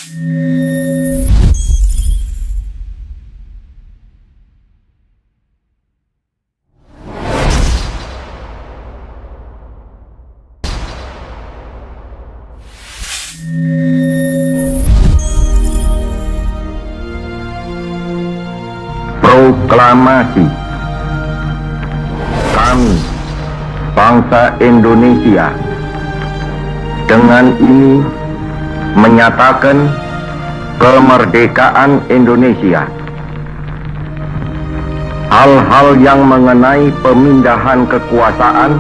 Proklamasi. Kami, bangsa Indonesia, dengan ini menyatakan kemerdekaan Indonesia. Hal-hal yang mengenai pemindahan kekuasaan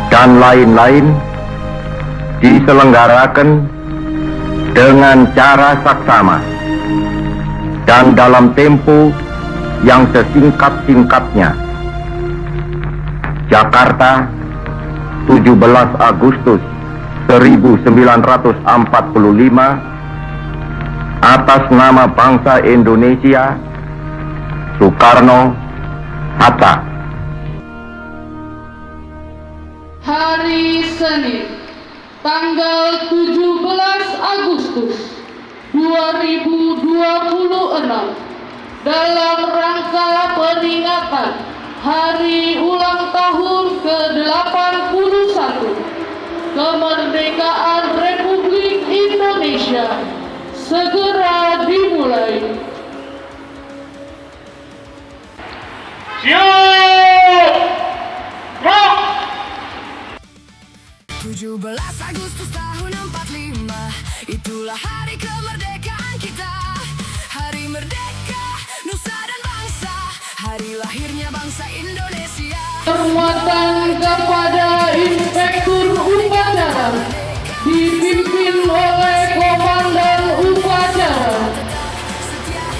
dan lain-lain diselenggarakan dengan cara saksama dan dalam tempo yang sesingkat-singkatnya. Jakarta, 17 Agustus 1945, atas nama bangsa Indonesia, Soekarno-Hatta. Hari Senin, tanggal 17 Agustus 2026, dalam rangka peringatan Hari Ulang Tahun ke-81 Kemerdekaan Republik Indonesia segera dimulai. Siap! Gerak! 17 Agustus tahun 45, itulah hari kemerdekaan kita. Hari merdeka, nusa dan bangsa, hari lahirnya bangsa Indonesia. Hormatan kepada Inspektur Upacara dipimpin oleh Komandan Upacara.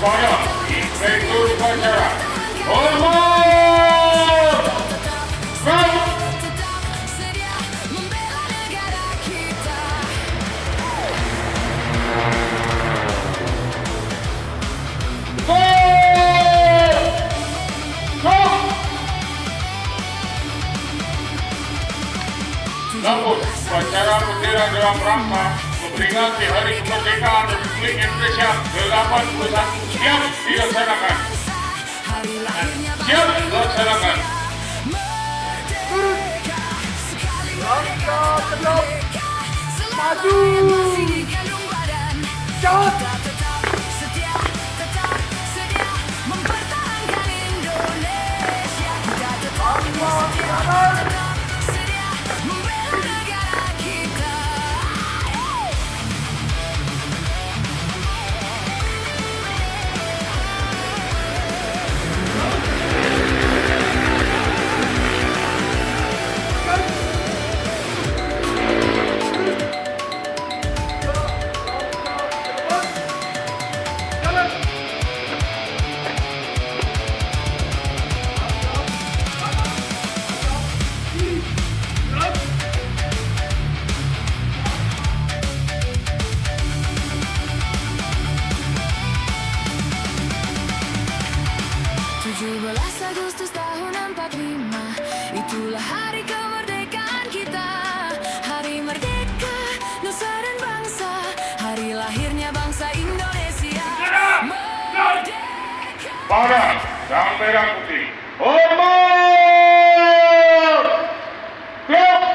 Para Inspektur Upacara, hormat! Gerak! Sedia membela negara kita. Namun, upacara bendera dalam rangka memperingati Hari Kemerdekaan Republik Indonesia ke-81 siap dilaksanakan. Hari lahirnya Siap dilaksanakan. merdeka, sekali merdeka, maju, gandung badan. Kita tetap setia, tetap sedia mempertahankan Indonesia. Kita tetap setia, tetap sedia membela negara kita. Agustus tahun 45, itulah hari kemerdekaan kita. Hari merdeka, nusa dan bangsa, hari lahirnya bangsa Indonesia. Merdeka. Para Sang Merah Putih, hormat! Gerak!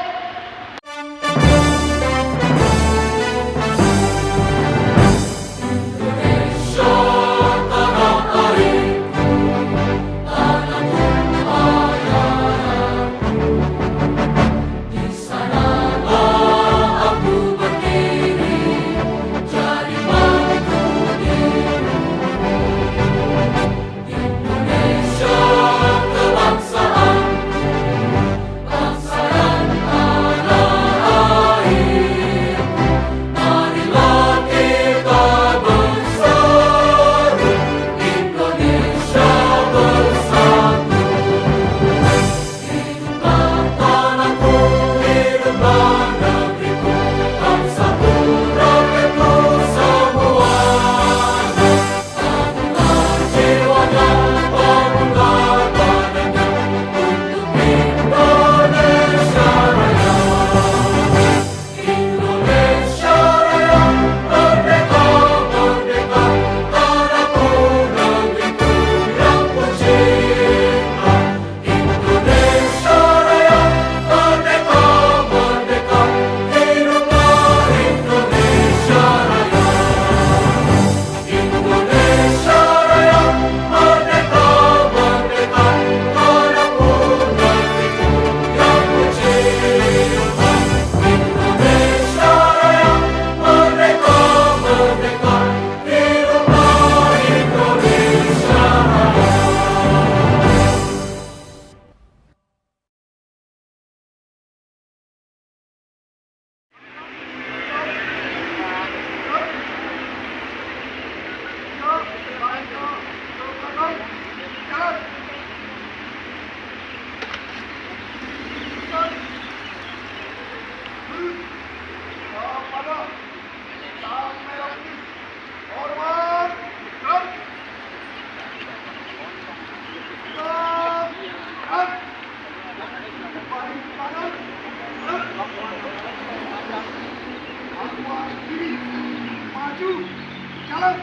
Maju. Jalan.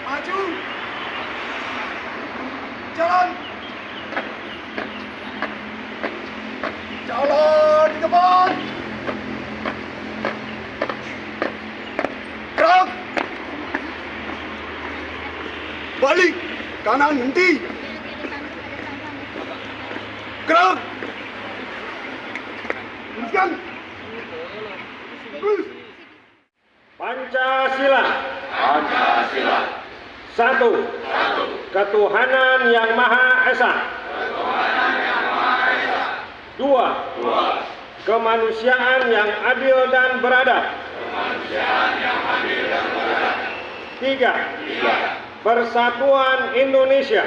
Maju. Jalan. Jalan di depan. Gerak. Balik. Kanan henti. Gerak. Teruskan. Terus. Pancasila. Satu. Ketuhanan yang Maha Esa. Dua. Kemanusiaan yang adil dan beradab. Tiga. Persatuan Indonesia.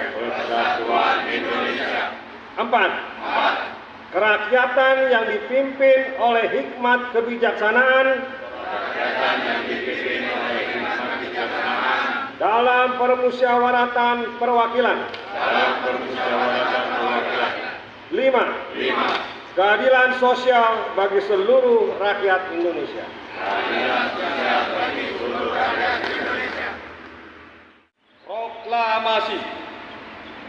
Empat. Kerakyatan yang dipimpin oleh hikmat kebijaksanaan dalam permusyawaratan perwakilan. Lima. Keadilan sosial bagi seluruh rakyat Indonesia. Proklamasi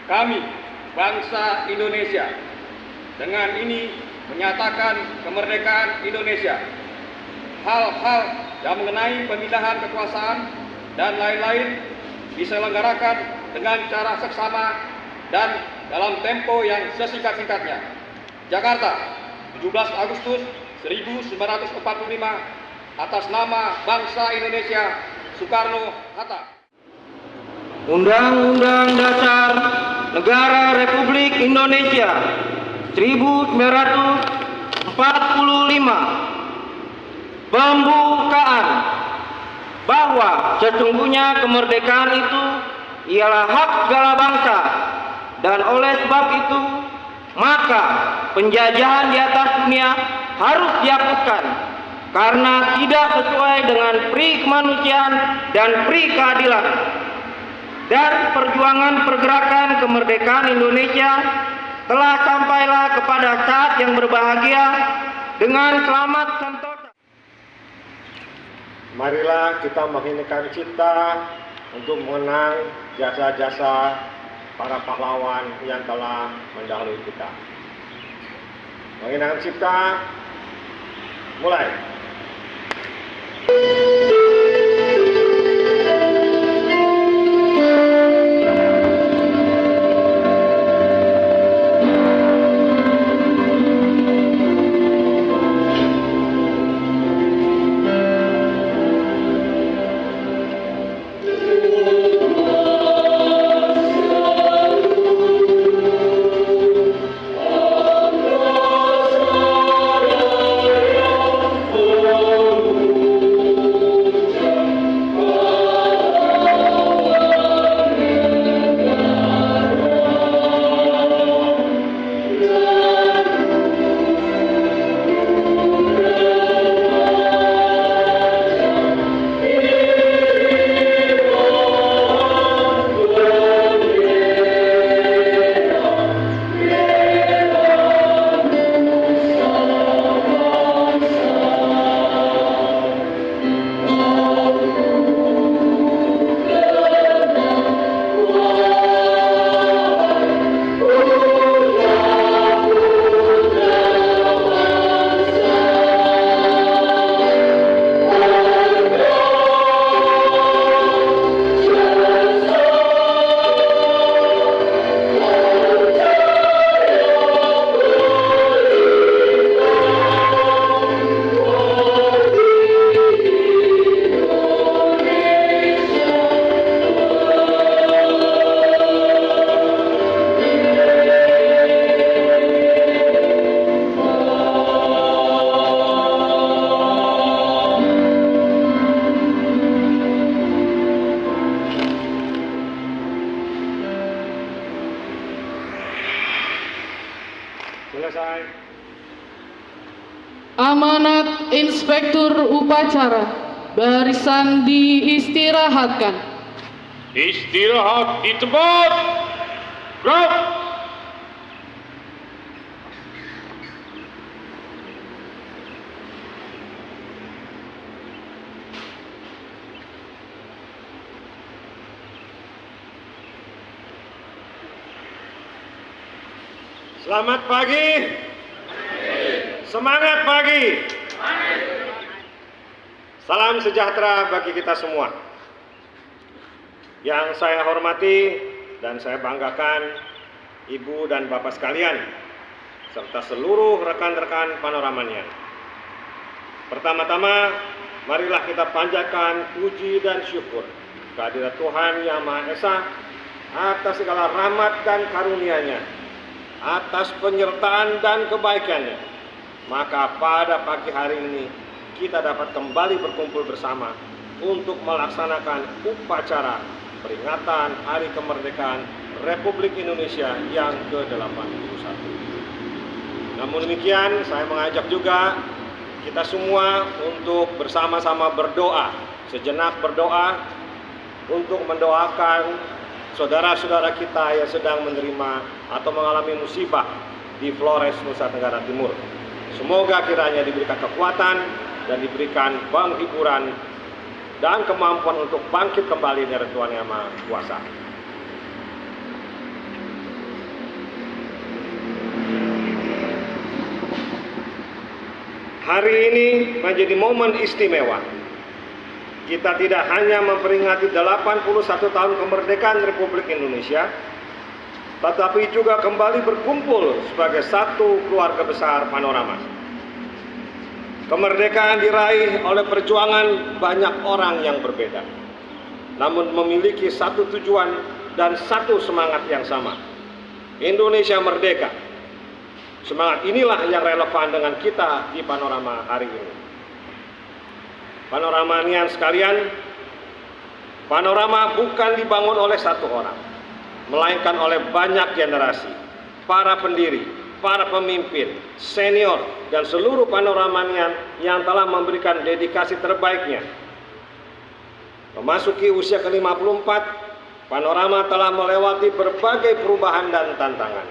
kami bangsa Indonesia dengan ini menyatakan kemerdekaan Indonesia. Hal-hal yang mengenai pemindahan kekuasaan dan lain-lain diselenggarakan dengan cara seksama dan dalam tempo yang sesingkat-singkatnya. Jakarta, 17 Agustus 1945, atas nama bangsa Indonesia, Soekarno-Hatta. Undang-Undang Dasar Negara Republik Indonesia 1945. Pembukaan bahwa sesungguhnya kemerdekaan itu ialah hak segala bangsa, dan oleh sebab itu maka penjajahan di atas dunia harus dihapuskan karena tidak sesuai dengan pri kemanusiaan dan pri keadilan. Dan perjuangan pergerakan kemerdekaan Indonesia telah sampailah kepada saat yang berbahagia dengan selamat sentosa. Marilah kita menghinakan cipta untuk mengenang jasa-jasa para pahlawan yang telah mendahului kita. Menghinakan cipta, mulai. Selesai. Amanat Inspektur Upacara, barisan diistirahatkan. Istirahat di tempat. Gerak. Selamat pagi. Semangat pagi. Salam sejahtera bagi kita semua. Yang saya hormati dan saya banggakan Ibu dan Bapak sekalian, serta seluruh rekan-rekan Panoramania. Pertama-tama, marilah kita panjatkan puji dan syukur kehadirat Tuhan Yang Maha Esa atas segala rahmat dan karunia-Nya, atas penyertaan dan kebaikannya. Maka pada pagi hari ini kita dapat kembali berkumpul bersama untuk melaksanakan upacara peringatan Hari Kemerdekaan Republik Indonesia yang ke-81. Namun demikian, saya mengajak juga kita semua untuk bersama-sama berdoa, sejenak berdoa untuk mendoakan saudara-saudara kita yang sedang menerima atau mengalami musibah di Flores, Nusa Tenggara Timur. Semoga kiranya diberikan kekuatan dan diberikan penghiburan dan kemampuan untuk bangkit kembali dari Tuhan Yang Maha Kuasa. Hari ini menjadi momen istimewa. Kita tidak hanya memperingati 81 tahun kemerdekaan Republik Indonesia, tetapi juga kembali berkumpul sebagai satu keluarga besar Panorama. Kemerdekaan diraih oleh perjuangan banyak orang yang berbeda, namun memiliki satu tujuan dan satu semangat yang sama. Indonesia merdeka. Semangat inilah yang relevan dengan kita di Panorama hari ini. Panoramanian sekalian, Panorama bukan dibangun oleh satu orang, melainkan oleh banyak generasi, para pendiri, para pemimpin, senior, dan seluruh Panoramanian yang telah memberikan dedikasi terbaiknya. Memasuki usia ke-54, Panorama telah melewati berbagai perubahan dan tantangan,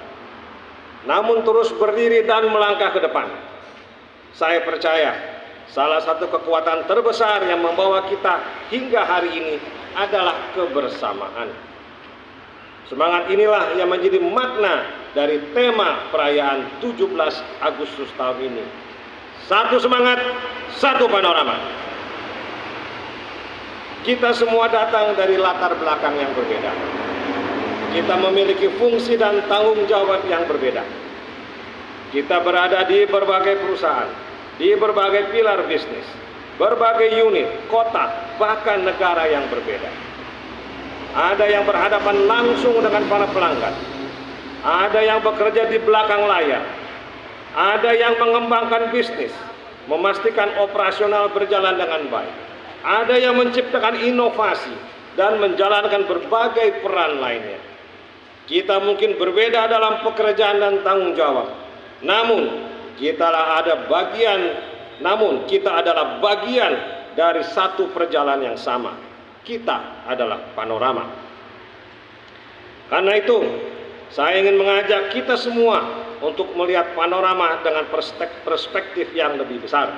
namun terus berdiri dan melangkah ke depan. Saya percaya salah satu kekuatan terbesar yang membawa kita hingga hari ini adalah kebersamaan. Semangat inilah yang menjadi makna dari tema perayaan 17 Agustus tahun ini. Satu semangat, satu Panorama. Kita semua datang dari latar belakang yang berbeda. Kita memiliki fungsi dan tanggung jawab yang berbeda. Kita berada di berbagai perusahaan, di berbagai pilar bisnis, berbagai unit, kota, bahkan negara yang berbeda. Ada yang berhadapan langsung dengan para pelanggan, ada yang bekerja di belakang layar, ada yang mengembangkan bisnis, memastikan operasional berjalan dengan baik, ada yang menciptakan inovasi dan menjalankan berbagai peran lainnya. Kita mungkin berbeda dalam pekerjaan dan tanggung jawab, namun kita adalah bagian dari satu perjalanan yang sama. Kita adalah Panorama. Karena itu, saya ingin mengajak kita semua untuk melihat Panorama dengan perspektif yang lebih besar.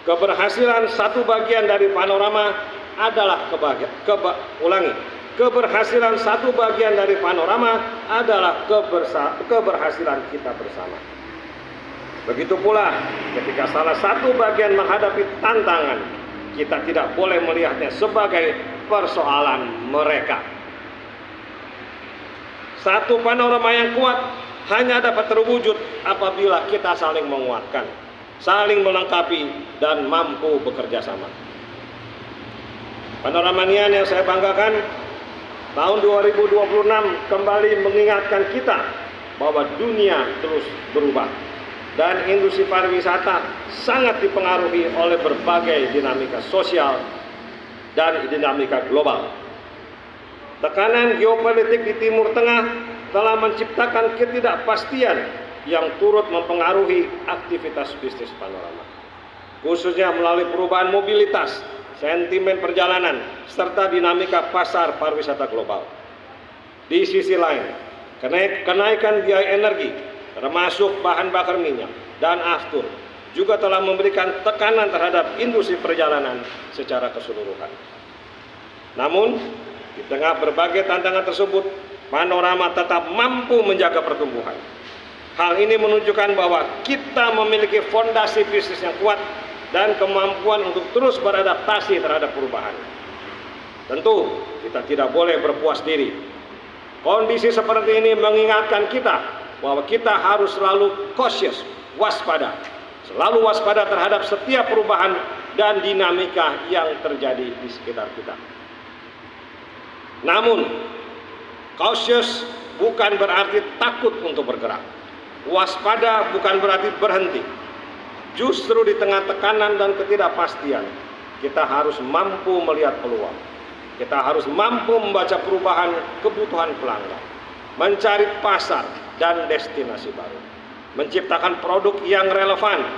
Keberhasilan satu bagian dari Panorama adalah keberhasilan satu bagian dari Panorama adalah keberhasilan kita bersama. Begitu pula ketika salah satu bagian menghadapi tantangan, kita tidak boleh melihatnya sebagai persoalan mereka. Satu Panorama yang kuat hanya dapat terwujud apabila kita saling menguatkan, saling melengkapi, dan mampu bekerja sama. Panoramanian yang saya banggakan, tahun 2026 kembali mengingatkan kita bahwa dunia terus berubah. Dan industri pariwisata sangat dipengaruhi oleh berbagai dinamika sosial dan dinamika global. Tekanan geopolitik di Timur Tengah telah menciptakan ketidakpastian yang turut mempengaruhi aktivitas bisnis Panorama, khususnya melalui perubahan mobilitas, sentimen perjalanan, serta dinamika pasar pariwisata global. Di sisi lain, kenaikan biaya energi, termasuk bahan bakar minyak dan aftur, juga telah memberikan tekanan terhadap industri perjalanan secara keseluruhan. Namun, di tengah berbagai tantangan tersebut, Panorama tetap mampu menjaga pertumbuhan, Hal ini menunjukkan bahwa kita memiliki fondasi bisnis yang kuat dan kemampuan untuk terus beradaptasi terhadap perubahan. Tentu, kita tidak boleh berpuas diri. Kondisi seperti ini mengingatkan kita bahwa kita harus selalu cautious, waspada. Selalu waspada terhadap setiap perubahan dan dinamika yang terjadi di sekitar kita. Namun, cautious bukan berarti takut untuk bergerak. Waspada bukan berarti berhenti. Justru di tengah tekanan dan ketidakpastian, kita harus mampu melihat peluang. Kita harus mampu membaca perubahan kebutuhan pelanggan, mencari pasar dan destinasi baru, menciptakan produk yang relevan,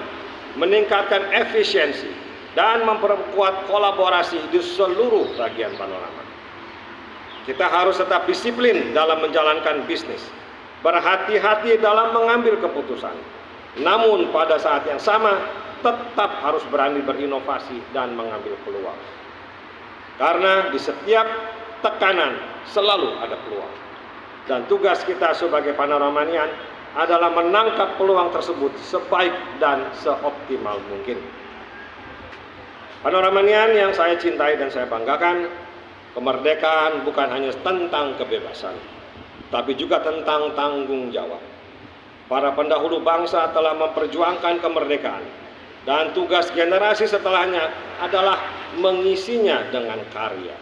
meningkatkan efisiensi, dan memperkuat kolaborasi di seluruh bagian Panorama. Kita harus tetap disiplin dalam menjalankan bisnis, berhati-hati dalam mengambil keputusan. Namun pada saat yang sama, tetap harus berani berinovasi dan mengambil peluang. Karena di setiap tekanan selalu ada peluang. Dan tugas kita sebagai Panoramanian adalah menangkap peluang tersebut sebaik dan seoptimal mungkin. Panoramanian yang saya cintai dan saya banggakan, kemerdekaan bukan hanya tentang kebebasan, tapi juga tentang tanggung jawab. Para pendahulu bangsa telah memperjuangkan kemerdekaan, dan tugas generasi setelahnya adalah mengisinya dengan karya.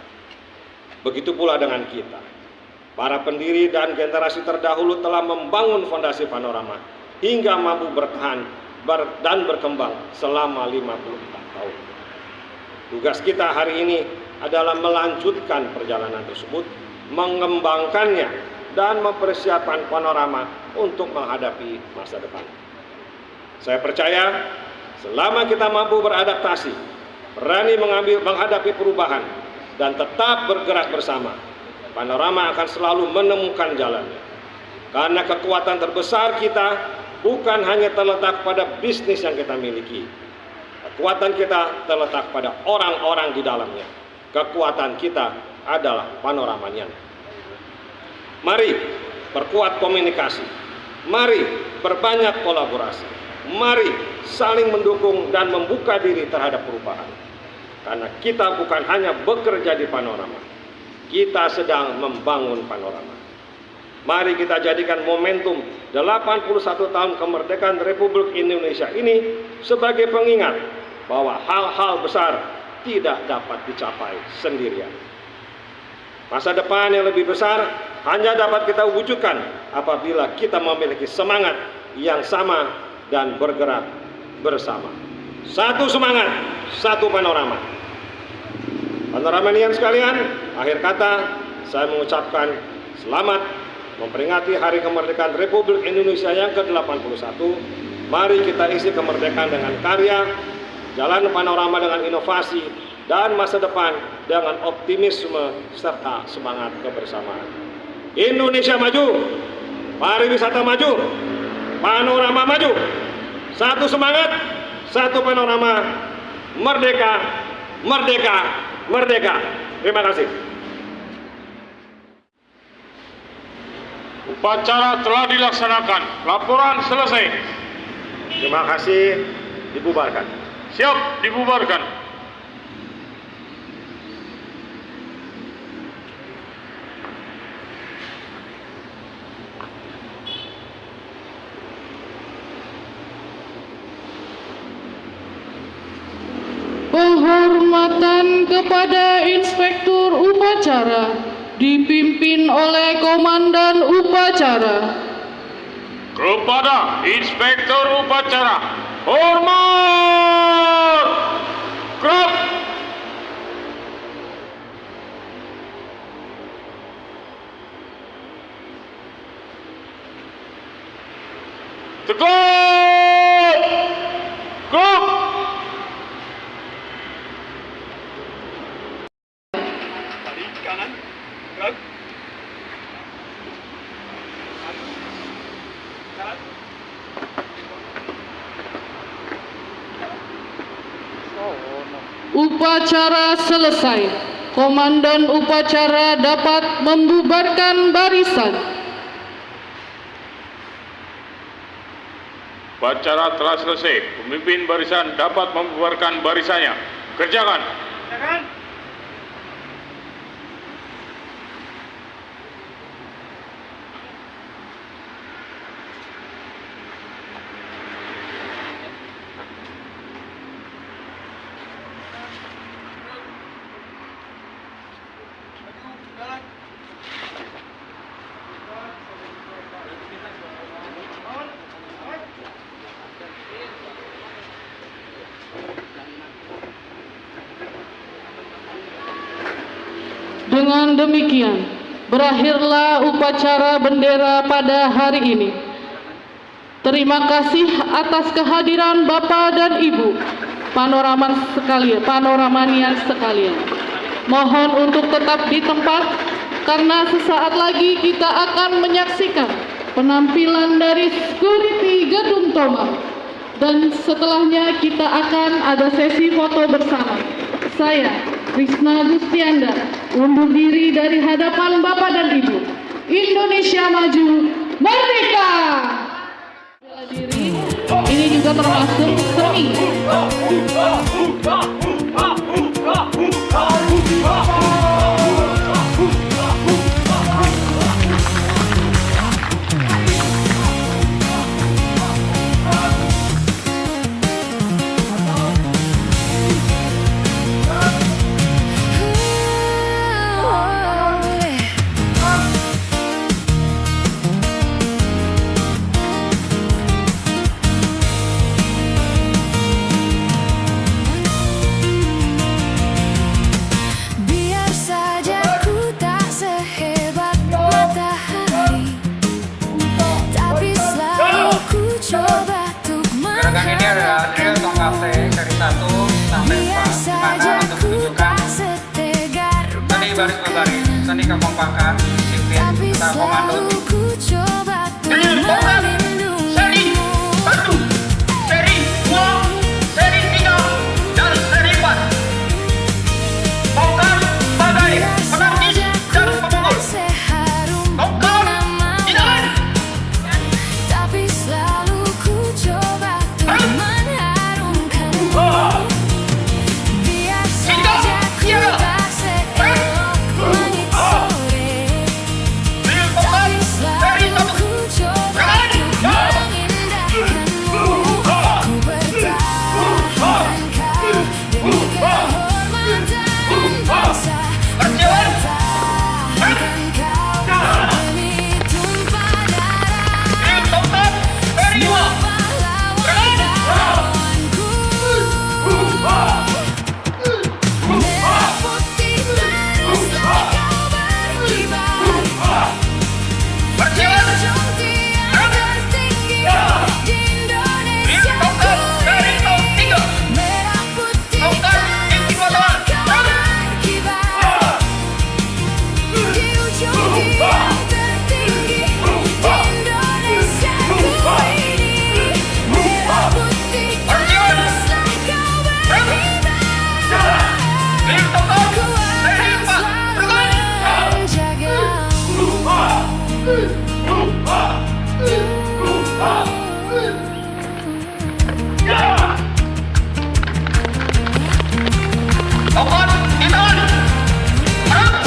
Begitu pula dengan kita. Para pendiri dan generasi terdahulu telah membangun fondasi Panorama hingga mampu bertahan dan berkembang selama 54 tahun. Tugas kita hari ini adalah melanjutkan perjalanan tersebut, mengembangkannya, dan mempersiapkan Panorama untuk menghadapi masa depan. Saya percaya selama kita mampu beradaptasi, berani menghadapi perubahan, dan tetap bergerak bersama, Panorama akan selalu menemukan jalannya. Karena kekuatan terbesar kita bukan hanya terletak pada bisnis yang kita miliki. Kekuatan kita terletak pada orang-orang di dalamnya. Kekuatan kita adalah Panoramanian. Mari perkuat komunikasi. Mari perbanyak kolaborasi. Mari saling mendukung dan membuka diri terhadap perubahan. Karena kita bukan hanya bekerja di Panorama, kita sedang membangun Panorama. Mari kita jadikan momentum 81 tahun kemerdekaan Republik Indonesia ini sebagai pengingat bahwa hal-hal besar tidak dapat dicapai sendirian. Masa depan yang lebih besar hanya dapat kita wujudkan apabila kita memiliki semangat yang sama dan bergerak bersama. Satu semangat, satu Panorama. Panoramanian sekalian, akhir kata saya mengucapkan selamat memperingati Hari Kemerdekaan Republik Indonesia yang ke-81. Mari kita isi kemerdekaan dengan karya, jalan Panorama dengan inovasi, dan masa depan dengan optimisme serta semangat kebersamaan. Indonesia maju, pariwisata maju, Panorama maju. Satu semangat, satu Panorama, merdeka, merdeka, merdeka. Terima kasih. Upacara telah dilaksanakan. Laporan selesai. Terima kasih. Dibubarkan. Siap dibubarkan. Penghormatan kepada Inspektur Upacara dipimpin oleh Komandan Upacara. Kepada Inspektur Upacara, hormat! Gerak! Tegak! Gerak! Balik kanan. Gerak. Kanan. Upacara selesai. Komandan upacara dapat membubarkan barisan. Upacara telah selesai. Pemimpin barisan dapat membubarkan barisannya. Kerjakan. Dengan demikian, berakhirlah upacara bendera pada hari ini. Terima kasih atas kehadiran Bapak dan Ibu, panoramanian sekalian. Mohon untuk tetap di tempat, karena sesaat lagi kita akan menyaksikan penampilan dari security Gedung Thomas. Dan setelahnya kita akan ada sesi foto bersama. Saya, Krisna Gustianda, undur diri dari hadapan Bapak dan Ibu. Indonesia maju, merdeka! Bela diri, ini juga termasuk seni. Biar saja ku tak sehebat matahari, tapi selalu ku coba untuk Gerakan ini adalah drill tongkate dari 1 sampai 4, biar di saja mana untuk ku menunjukkan tak setegar seni baris berbaris, seni kekompakan, disiplin, tapi serta komando. selalu ku coba untuk Drill tongkat, seri melindungimu. 1, seri 2, seri 3, dan seri 4. Tongkat sebagai penangkis dan pemukul. Tongkat di tangan. Tapi selalu ku coba untuk mengharumkanmu. Biar saja ku tak seelok langit sore, Drill tapi tongkat seri selalu 1. ku coba untuk mengindahkanmu. Ku bertahankan kau demi kehormatan bangsa. Ku bertahankan kau demi tumpah darah Drill tongkat seri 2. pahlawan-pahlawanku. Merah putih teruslah kau berkibar, junjung tiang tertinggi di Indonesia ku ini. Merah putih teruslah kau berkibar, di ujung tiang tertinggi di Indonesia ku ini. Merah putih teruslah kau berkibar, Drill tongkat ku seri akan 4. selalu menjagamu. Tongkat di tangan. Harap.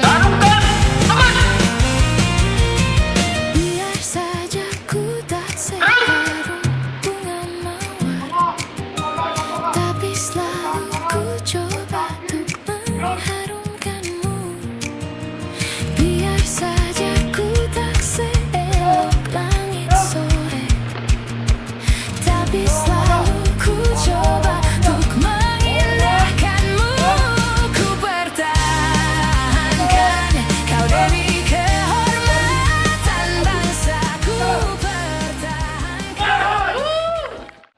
Sarungkan tangan. Biar saja ku tak seharum bunga mawar, tapi selalu ku coba untuk mengharumkanmu. Biar saja ku tak seelok langit sore, tapi selalu ku coba untuk mengindahkanmu. Ku pertahankan kau demi kehormatan bangsa. Ku pertahankan.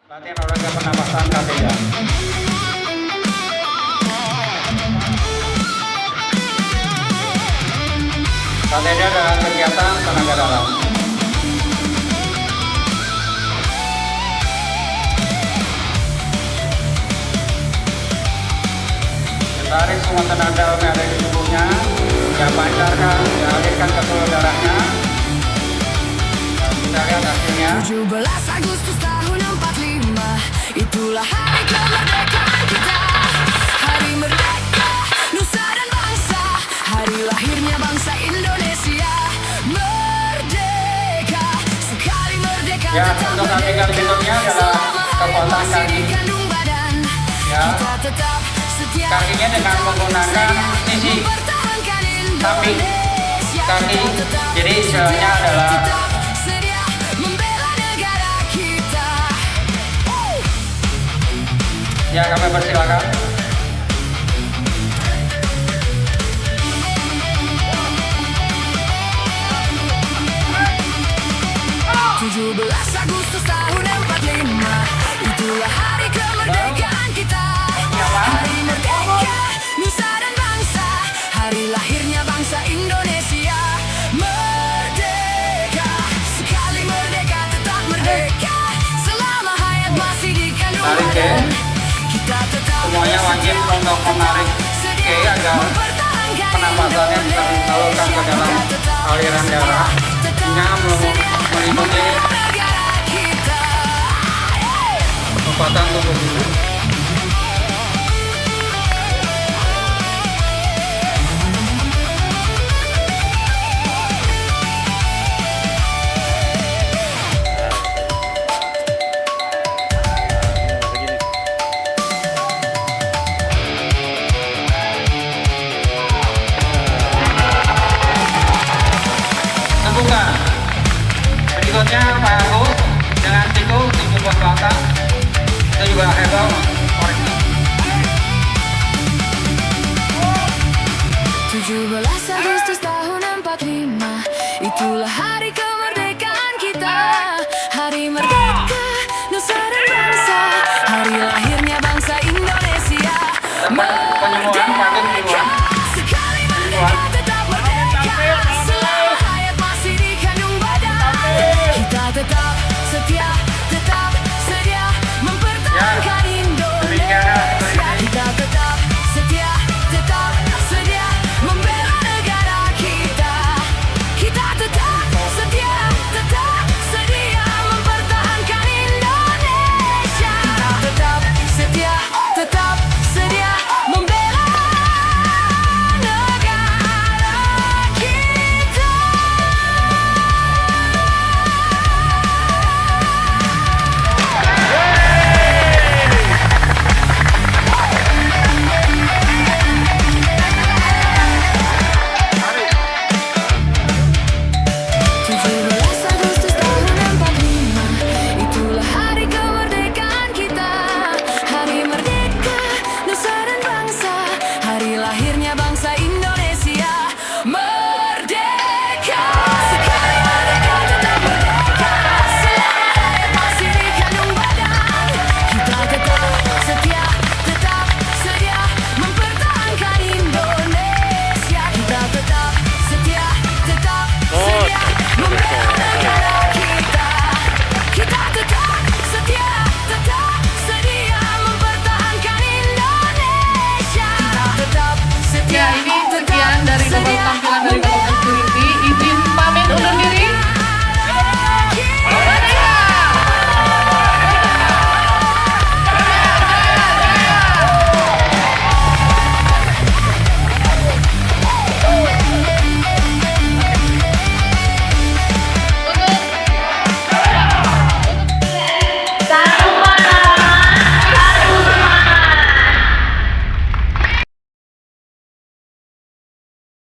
Latihan olahraga pernapasan K3. K3 adalah kegiatan tenaga dalam. Tarik semua tenaga dalam yang ada di tubuhnya, dia pancarkan, dia alirkan ke seluruh darahnya. Kita lihat hasilnya. 17 Agustus tahun 45, itulah hari kemerdekaan kita. Hari merdeka, nusa dan bangsa, hari lahirnya bangsa Indonesia. Merdeka, sekali merdeka Ya, tetap untuk aplikasi merdeka. berikutnya adalah Selama hayat kekuatan masih kaki. di kandung badan, Ya. kita tetap setia. Kakinya dengan menggunakan sisi Mempertahankan samping Indonesia. kaki. Kita tetap Jadi setia, istilahnya adalah tetap sedia membela negara kita. ya kami persilakan. Belas Agustus tahun 45, itulah hari kemerdekaan kita. Hari merdeka, nusa dan bangsa, hari lahirnya bangsa Indonesia. Merdeka, sekali merdeka tetap merdeka. Selama hayat masih di kandung Tarik, Ke. badan, kita tetap Semuanya wajib untuk menarik Ke agar penapasannya tersalurkan ke dalam aliran darah hingga melindungi kekuatan tubuh kita. Temukan. Berikutnya Pak Agus dengan Tiku buat belakang. Kita juga hebel koreksi. 17 Agustus tahun 45, itulah hari ke